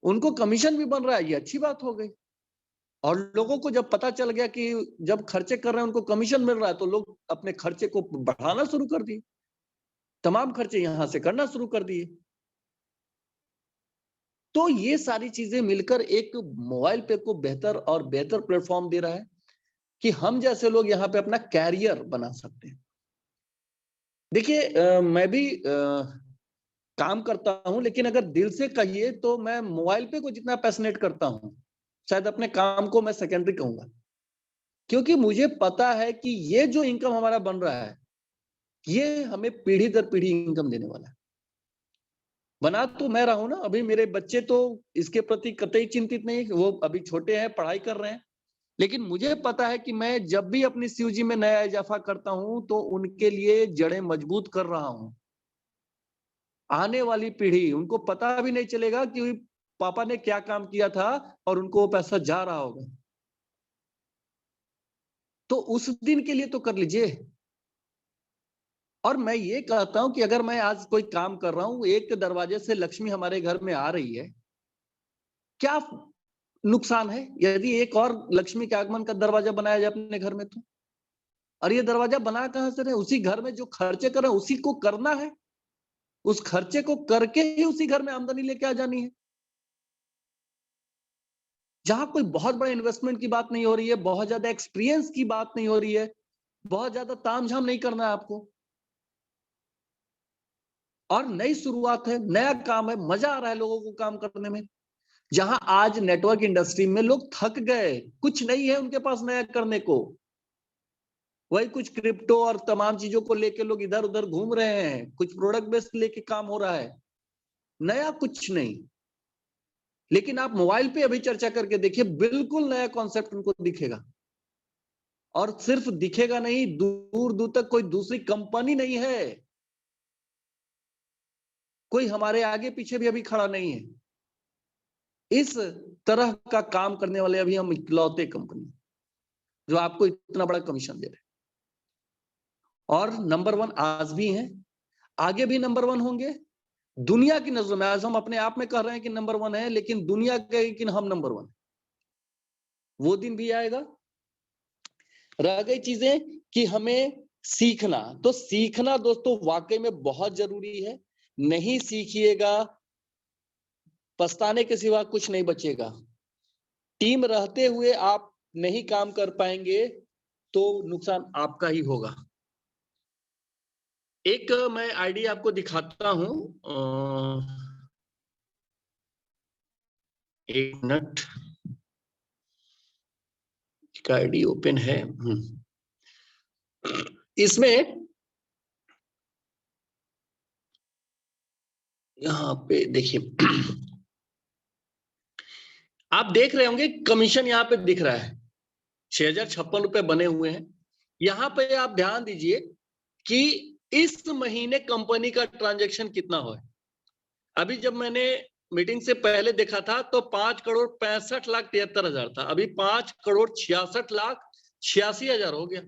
उनको कमीशन भी बन रहा है, ये अच्छी बात हो गई। और लोगों को जब पता चल गया कि जब खर्चे कर रहे हैं उनको कमीशन मिल रहा है, तो लोग अपने खर्चे को बढ़ाना शुरू कर दिए, तमाम खर्चे यहां से करना शुरू कर दिए। तो ये सारी चीजें मिलकर एक मोबाइल पे को बेहतर और बेहतर प्लेटफॉर्म दे रहा है कि हम जैसे लोग यहाँ पे अपना कैरियर बना सकते हैं। देखिए मैं भी काम करता हूं, लेकिन अगर दिल से कहिए तो मैं मोबाइल पे को जितना पैशनेट करता हूं, शायद अपने काम को मैं सेकेंडरी कहूंगा। क्योंकि मुझे पता है कि ये जो इनकम हमारा बन रहा है, ये हमें पीढ़ी दर पीढ़ी इनकम देने वाला है। बना तो मैं रहा हूं ना, अभी मेरे बच्चे तो इसके प्रति कतई चिंतित नहीं, वो अभी छोटे हैं, पढ़ाई कर रहे हैं, लेकिन मुझे पता है कि मैं जब भी अपनी सीयूजी में नया इजाफा करता हूं तो उनके लिए जड़ें मजबूत कर रहा हूं। आने वाली पीढ़ी, उनको पता भी नहीं चलेगा कि पापा ने क्या काम किया था और उनको वो पैसा जा रहा होगा। तो उस दिन के लिए तो कर लीजिए। और मैं ये कहता हूं कि अगर मैं आज कोई काम कर रहा हूं, एक दरवाजे से लक्ष्मी हमारे घर में आ रही है, क्या नुकसान है यदि एक और लक्ष्मी के आगमन का दरवाजा बनाया जाए अपने घर में? तो और ये दरवाजा बना कहां से रहे? उसी घर में जो खर्चे कर रहे हैं उसी को करना है, उस खर्चे को करके ही उसी घर में आमदनी लेके आ जानी है। जहां कोई बहुत बड़े इन्वेस्टमेंट की बात नहीं हो रही है, बहुत ज्यादा एक्सपीरियंस की बात नहीं हो रही है, बहुत ज्यादा तामझाम नहीं करना है आपको, और नई शुरुआत है, नया काम है, मजा आ रहा है लोगों को काम करने में। जहां आज नेटवर्क इंडस्ट्री में लोग थक गए, कुछ नहीं है उनके पास नया करने को, वही कुछ क्रिप्टो और तमाम चीजों को लेके लोग इधर उधर घूम रहे हैं, कुछ प्रोडक्ट बेस्ड लेके काम हो रहा है, नया कुछ नहीं। लेकिन आप मोबाइल पे अभी चर्चा करके देखिए, बिल्कुल नया कॉन्सेप्ट उनको दिखेगा, और सिर्फ दिखेगा नहीं, दूर दूर तक कोई दूसरी कंपनी नहीं है, कोई हमारे आगे पीछे भी अभी खड़ा नहीं है इस तरह का काम करने वाले। अभी हम इकलौते कंपनी जो आपको इतना बड़ा कमीशन दे रहे हैं, और नंबर 1 आज भी हैं, आगे भी नंबर 1 होंगे। दुनिया की नजरों में आज हम अपने आप में कह रहे हैं कि नंबर 1 है, लेकिन दुनिया कहेगी कि हम नंबर 1। वो दिन भी आएगा। रह गई चीजें कि हमें सीखना, तो सीखना दोस्तों वाकई में बहुत जरूरी है। नहीं सीखिएगा, पछताने के सिवा कुछ नहीं बचेगा। टीम रहते हुए आप नहीं काम कर पाएंगे तो नुकसान आपका ही होगा। एक मैं आईडी आपको दिखाता हूं, एक मिनट, आईडी ओपन है। इसमें यहाँ पे देखिए, आप देख रहे होंगे कमीशन यहाँ पे दिख रहा है, 6056 रुपए बने हुए हैं। यहाँ पे आप ध्यान दीजिए कि इस महीने कंपनी का ट्रांजैक्शन कितना हुआ है। अभी जब मैंने मीटिंग से पहले देखा था तो 5,65,73,000 था, अभी 5,66,86,000 हो गया,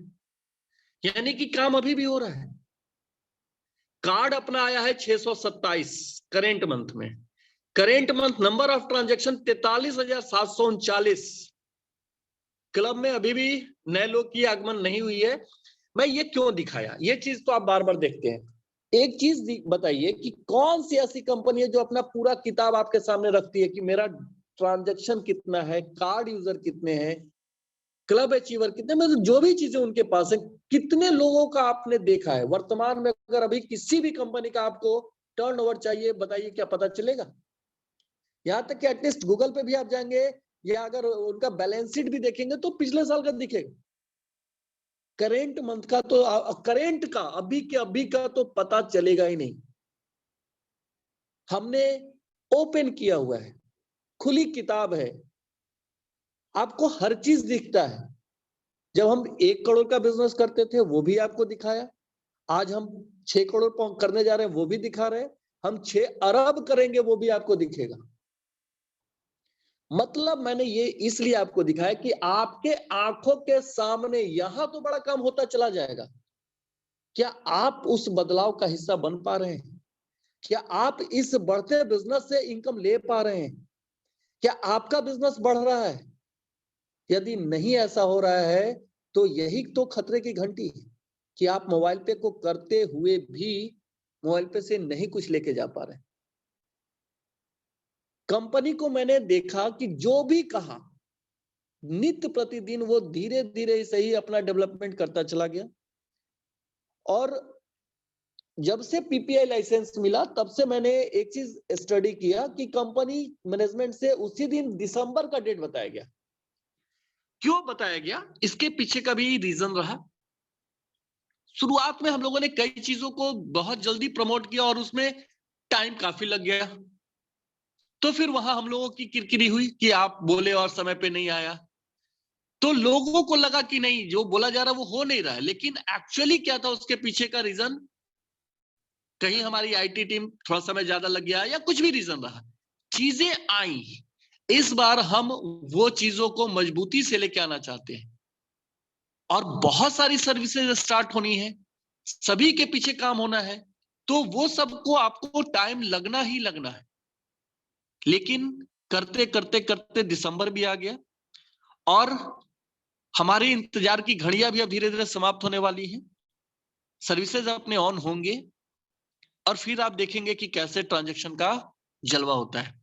यानी कि काम अभी भी हो रहा है। कार्ड अपना आया है 627 करेंट मंथ में, current month number of transaction 43,739। Club में अभी भी नए लोग की आगमन नहीं हुई है। मैं ये क्यों दिखाया, ये चीज तो आप बार बार देखते हैं। एक चीज बताइए कि कौन सी ऐसी कंपनी है जो अपना पूरा किताब आपके सामने रखती है कि मेरा ट्रांजैक्शन कितना है, कार्ड यूजर कितने हैं, क्लब अचीवर कितने, मतलब जो भी चीजें उनके पास है, कितने लोगों का आपने देखा है। वर्तमान में अगर अभी किसी भी कंपनी का आपको टर्नओवर चाहिए, बताइए क्या पता चलेगा? यहां तक कि एटलीस्ट गूगल पे भी आप जाएंगे या अगर उनका बैलेंस शीट भी देखेंगे तो पिछले साल का दिखेगा। करेंट मंथ का तो, करेंट का अभी के अभी का तो पता चलेगा ही नहीं। हमने ओपन किया हुआ है, खुली किताब है, आपको हर चीज दिखता है। जब हम 1 करोड़ का बिजनेस करते थे वो भी आपको दिखाया, आज हम 6 करोड़ करने जा रहे हैं वो भी दिखा रहे हैं, हम 6 अरब करेंगे वो भी आपको दिखेगा। मतलब मैंने ये इसलिए आपको दिखाया कि आपके आंखों के सामने यहां तो बड़ा काम होता चला जाएगा। क्या आप उस बदलाव का हिस्सा बन पा रहे हैं? क्या आप इस बढ़ते बिजनेस से इनकम ले पा रहे हैं? क्या आपका बिजनेस बढ़ रहा है? यदि नहीं ऐसा हो रहा है तो यही तो खतरे की घंटी है कि आप मोबाइल पे को करते हुए भी मोबाइल पे से नहीं कुछ लेके जा पा रहे। कंपनी को मैंने देखा कि जो भी कहा नित्य प्रतिदिन वो धीरे धीरे सही अपना डेवलपमेंट करता चला गया, और जब से पीपीआई लाइसेंस मिला तब से मैंने एक चीज स्टडी किया कि कंपनी मैनेजमेंट से उसी दिन दिसंबर का डेट बताया गया। क्यों बताया गया, इसके पीछे का भी रीजन रहा। शुरुआत में हम लोगों ने कई चीजों को बहुत जल्दी प्रमोट किया और उसमें टाइम काफी लग गया, तो फिर वहां हम लोगों की किरकिरी हुई कि आप बोले और समय पे नहीं आया। तो लोगों को लगा कि नहीं, जो बोला जा रहा है वो हो नहीं रहा है, लेकिन एक्चुअली क्या था उसके पीछे का रीजन? कहीं हमारी आईटी टीम थोड़ा समय ज्यादा लग गया या कुछ भी रीजन रहा, चीजें आई। इस बार हम वो चीजों को मजबूती से लेके आना चाहते हैं और बहुत सारी सर्विसेज स्टार्ट होनी है, सभी के पीछे काम होना है, तो वो सबको आपको टाइम लगना ही लगना है। लेकिन करते करते करते दिसंबर भी आ गया और हमारे इंतजार की घड़ियां भी अब धीरे धीरे समाप्त होने वाली हैं। सर्विसेज अपने ऑन होंगे और फिर आप देखेंगे कि कैसे ट्रांजैक्शन का जलवा होता है।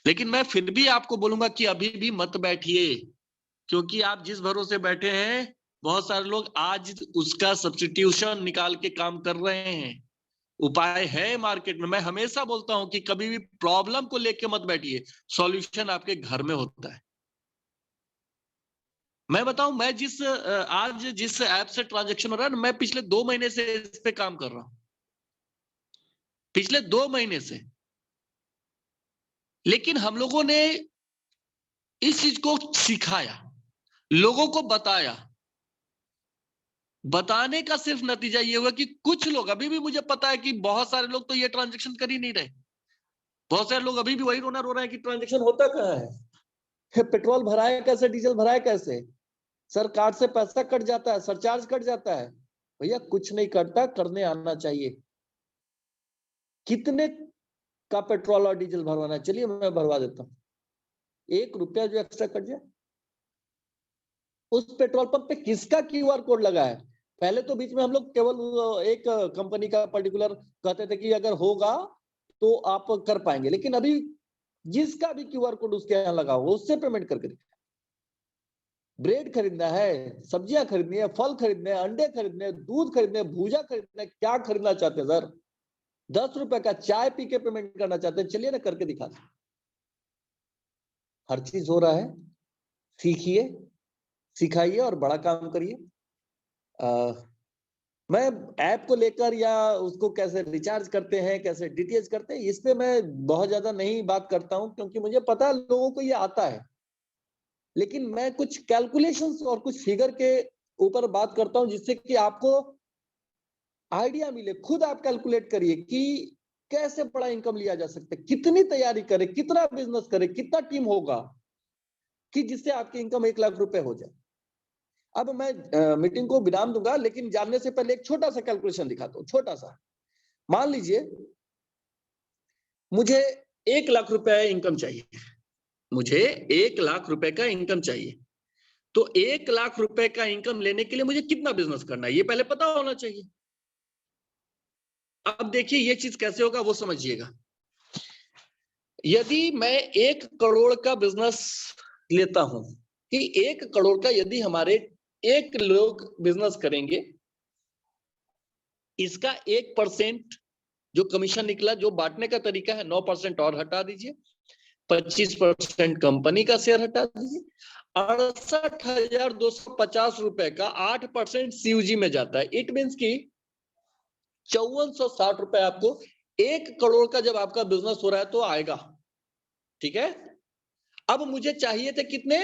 लेकिन मैं फिर भी आपको बोलूंगा कि अभी भी मत बैठिए, क्योंकि आप जिस भरोसे बैठे हैं, बहुत सारे लोग आज उसका सब्स्टिट्यूशन निकाल के काम कर रहे हैं। उपाय है मार्केट में। मैं हमेशा बोलता हूं कि कभी भी प्रॉब्लम को लेके मत बैठिए, सॉल्यूशन आपके घर में होता है। मैं बताऊं, मैं आज जिस ऐप से ट्रांजैक्शन हो रहा है ना, मैं पिछले 2 महीने से इस पे काम कर रहा हूं, पिछले 2 महीने से। लेकिन हम लोगों ने इस चीज को सिखाया, लोगों को बताया। बताने का सिर्फ नतीजा ये हुआ कि कुछ लोग, अभी भी मुझे पता है कि बहुत सारे लोग तो ये ट्रांजैक्शन कर ही नहीं रहे। बहुत सारे लोग अभी भी वही रोना रो रहे हैं कि ट्रांजैक्शन होता कहाँ है, पेट्रोल भराया कैसे, डीजल भराया कैसे, सर कार्ड से पैसा कट जाता है, सरचार्ज कट जाता है। भैया कुछ नहीं कटता, करने आना चाहिए। कितने का पेट्रोल और डीजल भरवाना है, चलिए मैं भरवा देता हूँ। 1 रुपया जो एक्स्ट्रा कट जाए। उस पेट्रोल पंप पे किसका क्यूआर कोड लगा है? पहले तो बीच में हम लोग केवल एक कंपनी का पर्टिकुलर कहते थे कि अगर होगा तो आप कर पाएंगे, लेकिन अभी जिसका भी क्यूआर कोड उसके यहाँ लगा हो उससे पेमेंट करके। ब्रेड खरीदना है, सब्जियां खरीदनी है, फल खरीदने हैं, अंडे खरीदने हैं, दूध खरीदने हैं, भूजा खरीदना है, क्या खरीदना चाहते हैं सर? 10 रुपए का चाय पी के पेमेंट करना चाहते हैं, चलिए ना करके दिखा। हर चीज हो रहा है, सीखिए, सिखाइए और बड़ा काम करिए। मैं ऐप को लेकर या उसको कैसे रिचार्ज करते हैं, कैसे डीटीएच करते हैं, इस पे मैं बहुत ज्यादा नहीं बात करता हूं, क्योंकि मुझे पता है लोगों को ये आता है। लेकिन मैं कुछ कैलकुलेशंस और कुछ फिगर के ऊपर बात करता हूं, जिससे कि आपको आइडिया मिले। खुद आप कैलकुलेट करिए कि कैसे बड़ा इनकम लिया जा सकता है, कितनी तैयारी करें, कितना बिजनेस करें, कितना टीम होगा कि जिससे आपकी इनकम 1 लाख रुपए हो जाए। अब मैं मीटिंग को विराम दूंगा, लेकिन जानने से पहले एक छोटा सा कैलकुलेशन दिखाता हूं, छोटा सा। मान लीजिए मुझे 1 लाख रुपए इनकम चाहिए, मुझे 1 लाख रुपए का इनकम चाहिए। तो 1 लाख रुपए का इनकम लेने के लिए मुझे कितना बिजनेस करना है, ये पहले पता होना चाहिए। अब देखिए ये चीज कैसे होगा वो समझिएगा। यदि मैं 1 करोड़ का बिजनेस लेता हूं, कि 1 करोड़ का यदि हमारे 1 लोग बिजनेस करेंगे, इसका 1% जो कमीशन निकला, जो बांटने का तरीका है, 9% और हटा दीजिए, 25% कंपनी का शेयर हटा दीजिए, 68,250 रुपए का 8% सीयूजी में जाता है। इट मीन्स की 5460 रुपए आपको 1 करोड़ का जब आपका बिजनेस हो रहा है तो आएगा। ठीक है, अब मुझे चाहिए थे कितने?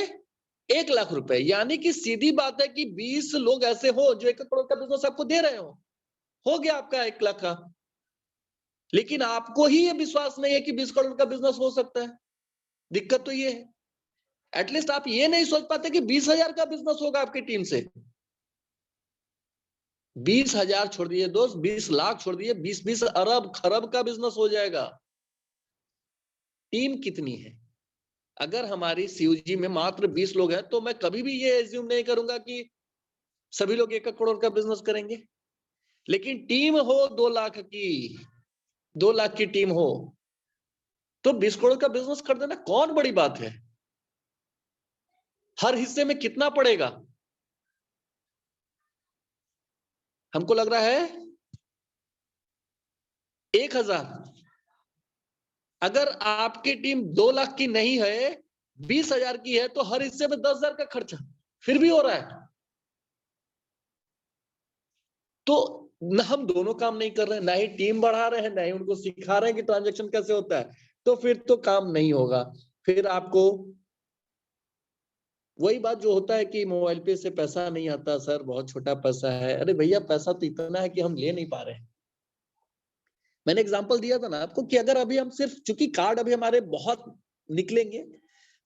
1 लाख रुपए। यानी कि सीधी बात है कि 20 लोग ऐसे हो जो 1 करोड़ का बिजनेस आपको दे रहे हो गया आपका 1 लाख का। लेकिन आपको ही ये विश्वास नहीं है कि 20 करोड़ का बिजनेस हो सकता है। दिक्कत तो ये है, एटलीस्ट आप ये नहीं सोच पाते कि 20,000 का बिजनेस होगा आपकी टीम से। 20,000 छोड़ दिए दोस्त, 20 लाख छोड़ दिए, 20 अरब खरब का बिजनेस हो जाएगा। टीम कितनी है? अगर हमारी सीयूजी में मात्र 20 लोग हैं तो मैं कभी भी ये एज्यूम नहीं करूंगा कि सभी लोग 1 करोड़ का बिजनेस करेंगे। लेकिन टीम हो 2 लाख की, 2 लाख की टीम हो तो 20 करोड़ का बिजनेस कर देना कौन बड़ी बात है। हर हिस्से में कितना पड़ेगा? हमको लग रहा है 1,000। अगर आपकी टीम 2 लाख की नहीं है, 20,000 की है, तो हर हिस्से में 10,000 का खर्चा फिर भी हो रहा है। तो न हम दोनों काम नहीं कर रहे हैं, ना ही टीम बढ़ा रहे हैं, ना ही उनको सिखा रहे हैं कि ट्रांजैक्शन कैसे होता है, तो फिर तो काम नहीं होगा। फिर आपको वही बात जो होता है कि मोबाइल पे से पैसा नहीं आता सर, बहुत छोटा पैसा है। अरे भैया पैसा तो इतना है कि हम ले नहीं पा रहे हैं। मैंने एग्जांपल दिया था ना आपको कि अगर अभी हम सिर्फ, चूंकि कार्ड अभी हमारे बहुत निकलेंगे,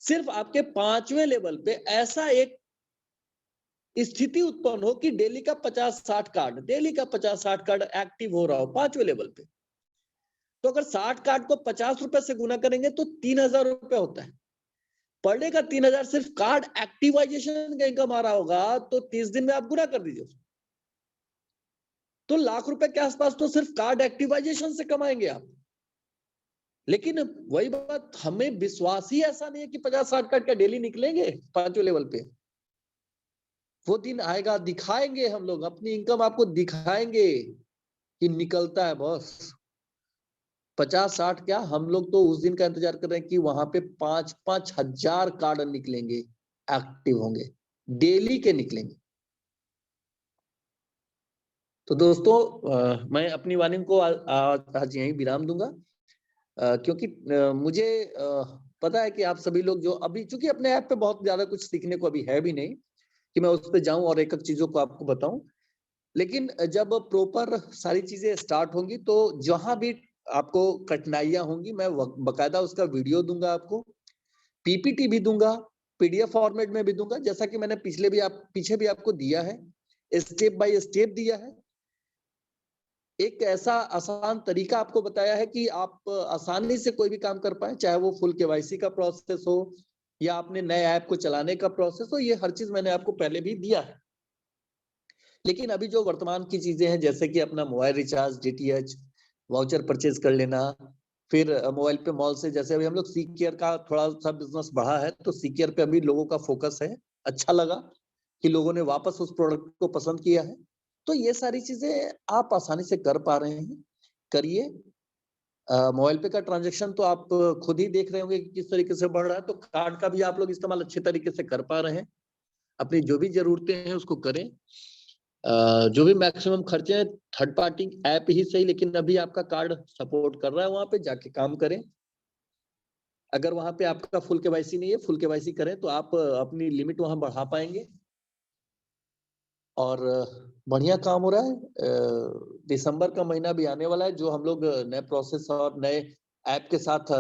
सिर्फ आपके 5वें लेवल पे ऐसा एक स्थिति उत्पन्न हो कि डेली का 50-60 कार्ड, डेली का 50-60 कार्ड एक्टिव हो रहा हो 5वें लेवल पे, तो अगर 60 कार्ड को 50 रुपए से गुना करेंगे तो 3000 रुपए होता है। पर डे का 3000 सिर्फ कार्ड एक्टिवाइजेशन का इनकम आ रहा होगा, तो 30 दिन में आप गुना कर दीजिए, तो लाख रुपए के आसपास तो सिर्फ कार्ड एक्टिवाइजेशन से कमाएंगे आप। लेकिन वही बात, हमें विश्वास ही ऐसा नहीं है कि 50-60 कार्ड का डेली निकलेंगे 5वें लेवल पे। वो दिन आएगा, दिखाएंगे हम लोग, अपनी इनकम आपको दिखाएंगे कि निकलता है बॉस। 50-60 क्या, हम लोग तो उस दिन का इंतजार कर रहे हैं कि वहां पे 5-5 हजार कार्ड निकलेंगे, एक्टिव होंगे, डेली के निकलेंगे। तो दोस्तों मैं अपनी वार्निंग को आज यहीं विराम दूंगा, क्योंकि मुझे पता है कि आप सभी लोग जो अभी, चूंकि अपने ऐप पे बहुत ज्यादा कुछ सीखने को अभी है भी नहीं कि मैं उस पर जाऊं और एक एक चीजों को आपको बताऊं, लेकिन जब प्रॉपर सारी चीजें स्टार्ट होंगी तो जहां भी आपको कठिनाइयां होंगी, मैं बकायदा उसका वीडियो दूंगा आपको, पीपीटी भी दूंगा, पीडीएफ फॉर्मेट में भी दूंगा, जैसा कि मैंने पीछे भी आपको दिया है, स्टेप बाय स्टेप दिया है। एक ऐसा आसान तरीका आपको बताया है कि आप आसानी से कोई भी काम कर पाए, चाहे वो फुल केवाईसी का प्रोसेस हो या अपने नए ऐप को चलाने का प्रोसेस हो, ये हर चीज मैंने आपको पहले भी दिया है। लेकिन अभी जो वर्तमान की चीजें हैं, जैसे कि अपना mobile recharge, DTH, voucher purchase कर लेना, फिर मोबाइल पे मॉल से, जैसे अभी हम लोग सी केयर का थोड़ा सा बिजनेस बढ़ा है, तो सी केयर पे अभी लोगों का फोकस है। अच्छा लगा कि लोगों ने वापस उस प्रोडक्ट को पसंद किया है। तो ये सारी चीजें आप आसानी से कर पा रहे हैं, करिए। मोबाइल पे का ट्रांजैक्शन तो आप खुद ही देख रहे होंगे कि किस तरीके से बढ़ रहा है, तो कार्ड का भी आप लोग इस्तेमाल अच्छे तरीके से कर पा रहे हैं। अपनी जो भी जरूरतें हैं उसको करें। जो भी मैक्सिमम खर्चे हैं, थर्ड पार्टी ऐप ही सही, लेकिन अभी आपका कार्ड सपोर्ट कर रहा है, वहां पे जाके काम करें। अगर वहां पे आपका फुल केवाईसी नहीं है, फुल केवाईसी करें तो आप अपनी लिमिट वहां बढ़ा पाएंगे। और बढ़िया काम हो रहा है। दिसंबर का महीना भी आने वाला है, जो हम लोग नए प्रोसेस और नए ऐप के साथ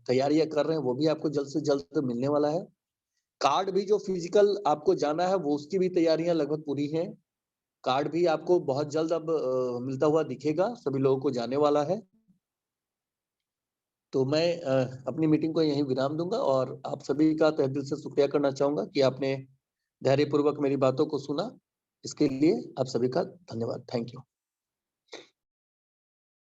तैयारियां कर रहे हैं, वो भी आपको जल्द से जल्द मिलने वाला है। कार्ड भी जो फिजिकल आपको जाना है, वो उसकी भी तैयारियां लगभग पूरी हैं। कार्ड भी आपको बहुत जल्द अब मिलता हुआ दिखेगा, सभी लोगों को जाने वाला है। तो मैं अपनी मीटिंग को यहीं विराम दूंगा और आप सभी का तहे दिल से शुक्रिया करना चाहूंगा कि आपने धैर्यपूर्वक मेरी बातों को सुना। इसके लिए आप सभी का धन्यवाद। Thank you.